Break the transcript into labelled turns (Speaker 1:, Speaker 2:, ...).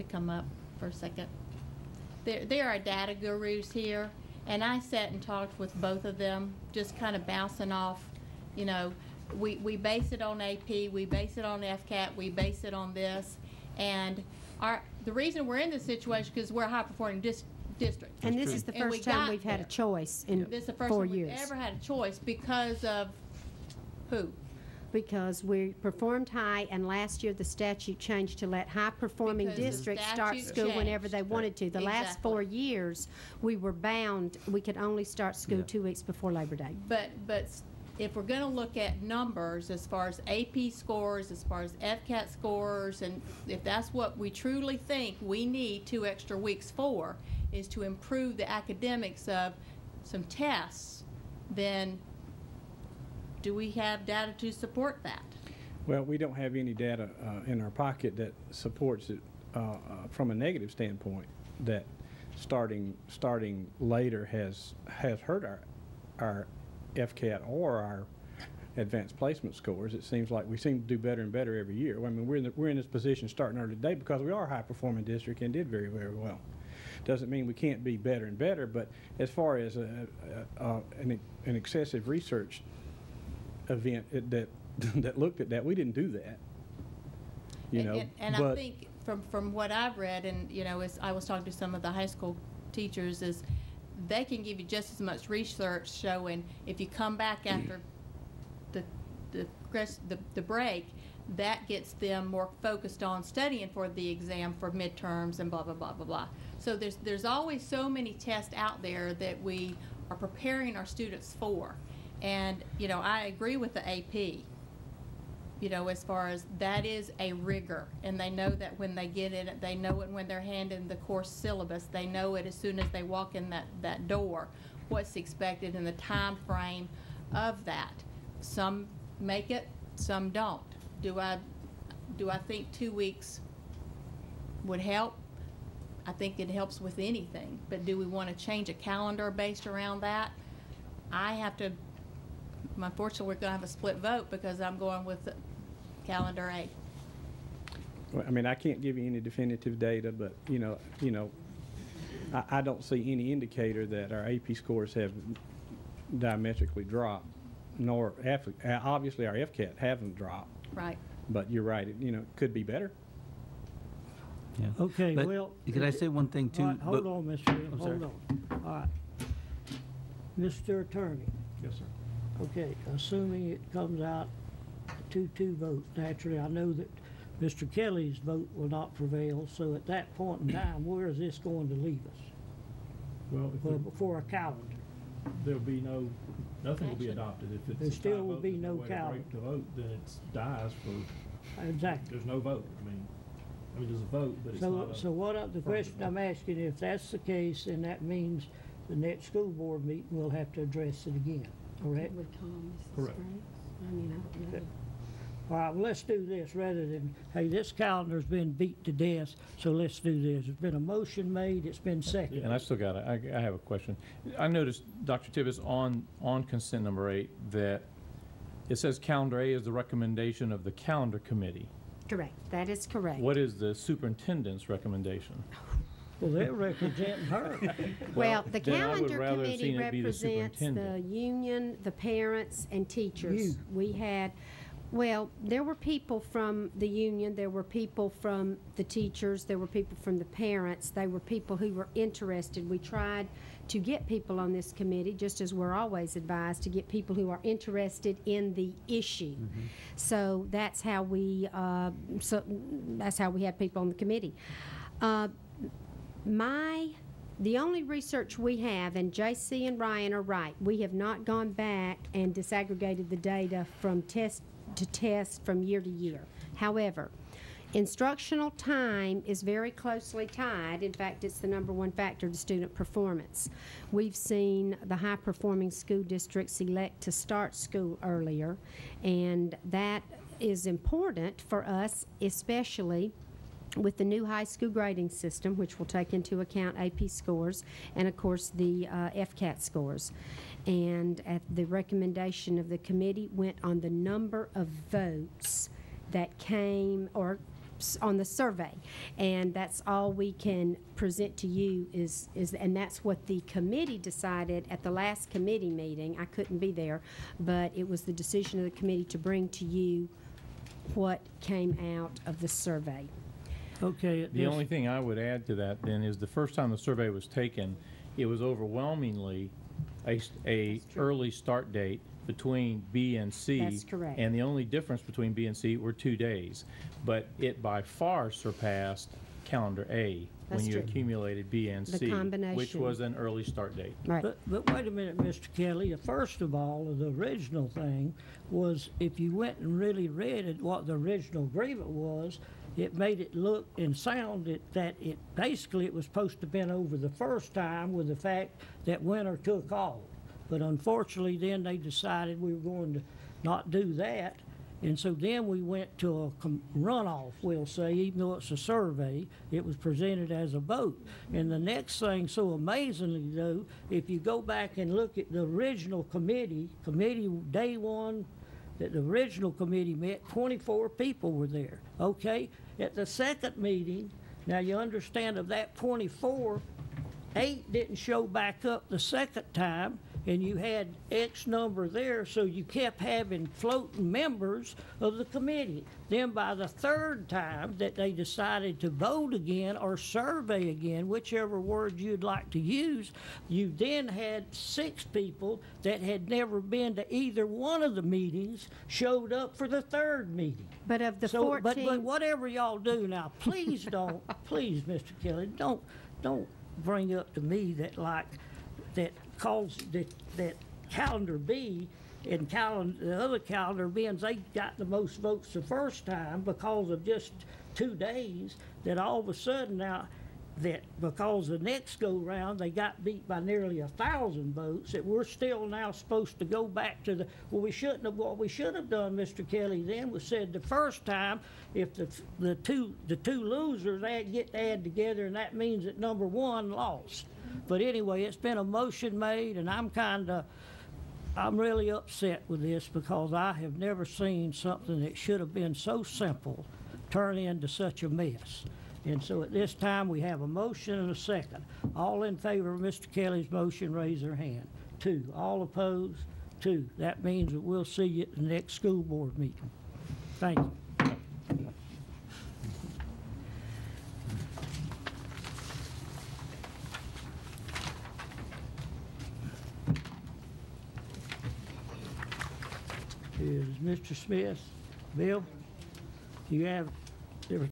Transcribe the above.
Speaker 1: to come up for a second. There are data gurus here, and I sat and talked with both of them, just kind of bouncing off, you know, we base it on AP, we base it on FCAT, we base it on this, and the reason we're in this situation because we're a high-performing district.
Speaker 2: And this is the first time we've had a choice in 4 years.
Speaker 1: This is the first time we've ever had a choice because of who?
Speaker 2: Because we performed high, and last year the statute changed to let high-performing districts start school whenever they wanted to. The last 4 years, we were bound. We could only start school 2 weeks before Labor Day.
Speaker 1: But if we're going to look at numbers as far as AP scores, as far as FCAT scores, and if that's what we truly think we need 2 extra weeks for, is to improve the academics of some tests, then do we have data to support that?
Speaker 3: Well, we don't have any data in our pocket that supports it from a negative standpoint, that starting later has hurt our FCAT or our advanced placement scores. It seems like we seem to do better and better every year. I mean, we're in this position starting early today because we are a high-performing district and did very, very well. Doesn't mean we can't be better and better, but as far as an excessive research event that looked at that, we didn't do that. You know,
Speaker 1: and I think from what I've read, and you know, as I was talking to some of the high school teachers, is they can give you just as much research showing if you come back after the break, that gets them more focused on studying for the exam for midterms and blah blah blah blah blah. So there's always so many tests out there that we are preparing our students for. And, you know, I agree with the AP, you know, as far as that is a rigor. And they know that when they get in it, they know it when they're handing the course syllabus. They know it as soon as they walk in that door, what's expected in the time frame of that. Some make it, some don't. Do I think 2 weeks would help? I think it helps with anything. But do we want to change a calendar based around that? I have to. Unfortunately, we're going to have a split vote because I'm going with calendar A.
Speaker 3: Well, I mean, I can't give you any definitive data, but you know, I don't see any indicator that our AP scores have diametrically dropped, nor obviously our FCAT haven't dropped.
Speaker 1: Right.
Speaker 3: But you're right. It could be better.
Speaker 4: Yeah.
Speaker 5: Okay.
Speaker 4: But
Speaker 5: well,
Speaker 4: could I say one thing too?
Speaker 5: Right, hold on, Mr. Williams. Hold on. All right, Mr. Attorney.
Speaker 3: Yes, sir.
Speaker 5: Okay, assuming it comes out a 2-2 vote, naturally, I know that Mr. Kelly's vote will not prevail, so at that point in time, where is this going to leave us?
Speaker 6: Well,
Speaker 5: before a calendar.
Speaker 6: there'll be nothing will be adopted. If it's
Speaker 5: There still will be no
Speaker 6: way to
Speaker 5: calendar.
Speaker 6: break the vote, then it dies for,
Speaker 5: Exactly.
Speaker 6: there's no vote. I mean, there's a vote, but it's not a.
Speaker 5: So the question I'm asking, if that's the case, then that means the next school board meeting, we'll have to address it again, correct?
Speaker 6: Correct.
Speaker 2: I mean, I don't know.
Speaker 5: All right, well, let's do this rather than, hey, this calendar's been beat to death, so let's do this. There's been a motion made, it's been seconded.
Speaker 7: And I still got it. I have a question. I noticed, Dr. Tibbetts, on consent number 8, that it says calendar A is the recommendation of the calendar committee.
Speaker 2: Correct. That is correct.
Speaker 7: What is the superintendent's recommendation?
Speaker 5: Well, they're representing her.
Speaker 2: Well, the
Speaker 7: then I would
Speaker 2: calendar
Speaker 7: rather have
Speaker 2: committee
Speaker 7: seen it be the
Speaker 2: represents the
Speaker 7: superintendent.
Speaker 2: union, the parents, and teachers.
Speaker 5: You.
Speaker 2: We had, well, there were people from the union, there were people from the teachers, there were people from the parents, they were people who were interested. We tried to get people on this committee, just as we're always advised, to get people who are interested in the issue.
Speaker 7: Mm-hmm.
Speaker 2: So that's how we had people on the committee. The only research we have, and JC and Ryan are right, we have not gone back and disaggregated the data from test to test from year to year. However, instructional time is very closely tied. In fact, it's the #1 factor to student performance. We've seen the high-performing school districts elect to start school earlier, and that is important for us, especially with the new high school grading system, which will take into account AP scores and, of course, the FCAT scores. And at the recommendation of the committee went on the number of votes that came, or on the survey. And that's all we can present to you and that's what the committee decided at the last committee meeting. I couldn't be there, but it was the decision of the committee to bring to you what came out of the survey.
Speaker 5: Okay.
Speaker 7: The only thing I would add to that then is the first time the survey was taken, it was overwhelmingly a early start date between B and C.
Speaker 2: That's correct.
Speaker 7: And the only difference between B and C were 2 days. But it by far surpassed calendar A when
Speaker 2: That's
Speaker 7: you
Speaker 2: true.
Speaker 7: accumulated B and
Speaker 2: The
Speaker 7: C, which
Speaker 2: combination.
Speaker 7: was an early start date.
Speaker 2: Right.
Speaker 5: But wait a minute, Mr. Kelly. First of all, the original thing was if you went and really read it, what the original agreement was, it made it look and sound that it basically it was supposed to have been over the first time with the fact that winter took off. But unfortunately, then they decided we were going to not do that. And so then we went to a runoff, we'll say, even though it's a survey, it was presented as a vote. And the next thing, so amazingly though, if you go back and look at the original committee day one, that the original committee met, 24 people were there, okay? At the second meeting, now you understand of that 24, 8 didn't show back up the second time, and you had X number there, so you kept having floating members of the committee. Then by the third time that they decided to vote again or survey again, whichever word you'd like to use, you then had 6 people that had never been to either one of the meetings showed up for the third meeting.
Speaker 2: But of the
Speaker 5: So,
Speaker 2: 14...
Speaker 5: but whatever y'all do now, please don't, please, Mr. Kelly, don't bring up to me that that calendar B and the other calendar B's, they got the most votes the first time because of just 2 days, that all of a sudden now, that because the next go round they got beat by nearly 1,000 votes, that we're still now supposed to go back to what we should have done, Mr. Kelly, then was said the first time, if the two losers get added together, and that means that number 1 lost. But anyway, it's been a motion made, and I'm really upset with this because I have never seen something that should have been so simple turn into such a mess. And so at this time, we have a motion and a second. All in favor of Mr. Kelly's motion, raise their hand. 2. All opposed? 2. That means that we'll see you at the next school board meeting. Thank you. Is Mr. Smith, Bill, you have